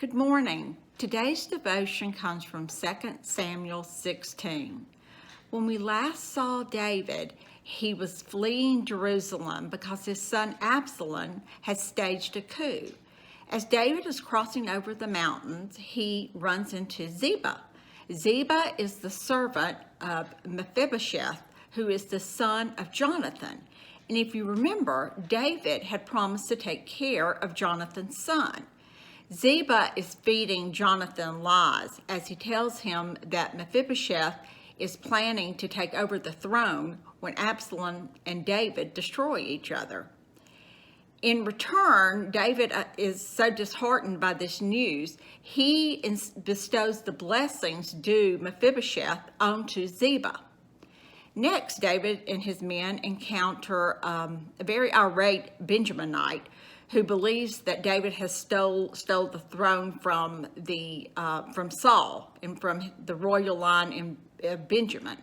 Good morning. Today's devotion comes from 2 Samuel 16. When we last saw David, he was fleeing Jerusalem because his son Absalom had staged a coup. As David is crossing over the mountains, he runs into Ziba. Ziba is the servant of Mephibosheth, who is the son of Jonathan. And if you remember, David had promised to take care of Jonathan's son. Ziba is feeding Jonathan lies as he tells him that Mephibosheth is planning to take over the throne when Absalom and David destroy each other. In return, David is so disheartened by this news, he bestows the blessings due Mephibosheth onto Ziba. Next, David and his men encounter a very irate Benjaminite who believes that David has stole the throne from Saul and from the royal line in Benjamin.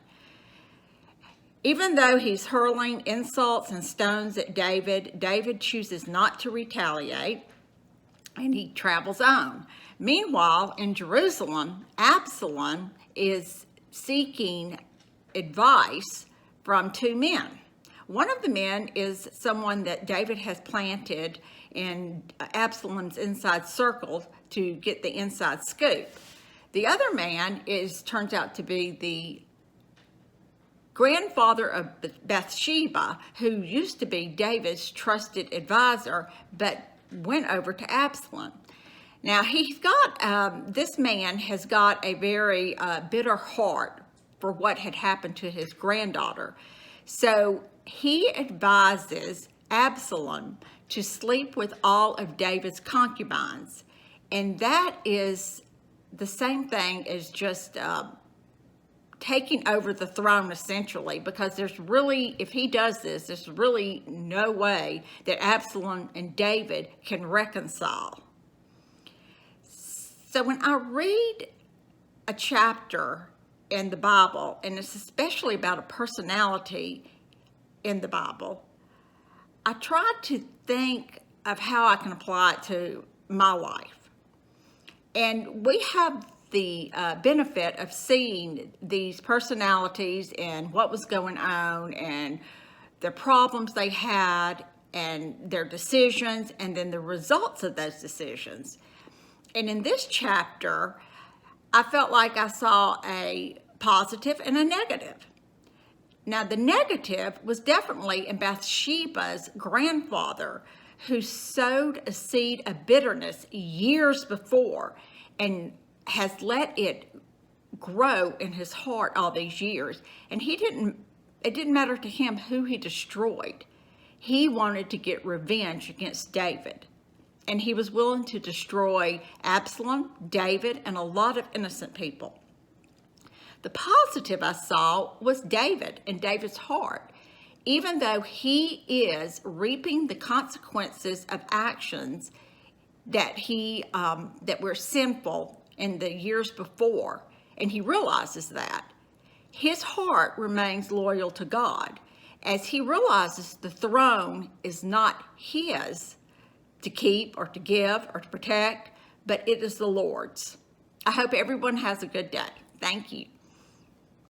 Even though he's hurling insults and stones at David, David chooses not to retaliate, and he travels on. Meanwhile, in Jerusalem, Absalom is seeking advice from two men. One of the men is someone that David has planted in Absalom's inside circle to get the inside scoop. The other man turns out to be the grandfather of Bathsheba, who used to be David's trusted advisor, but went over to Absalom. Now this man has got a very bitter heart for what had happened to his granddaughter. So he advises Absalom to sleep with all of David's concubines. And that is the same thing as just taking over the throne, essentially, because if he does this, there's really no way that Absalom and David can reconcile. So when I read a chapter in the Bible, and it's especially about a personality in the Bible, I try to think of how I can apply it to my life. And we have the benefit of seeing these personalities and what was going on and the problems they had and their decisions and then the results of those decisions. And in this chapter, I felt like I saw a positive and a negative. Now, the negative was definitely in Bathsheba's grandfather, who sowed a seed of bitterness years before and has let it grow in his heart all these years. And it didn't matter to him who he destroyed. He wanted to get revenge against David. And he was willing to destroy Absalom, David, and a lot of innocent people. The positive I saw was David and David's heart. Even though he is reaping the consequences of actions that were sinful in the years before, and he realizes that, his heart remains loyal to God, as he realizes the throne is not his to keep or to give or to protect, but it is the Lord's. I hope everyone has a good day. Thank you.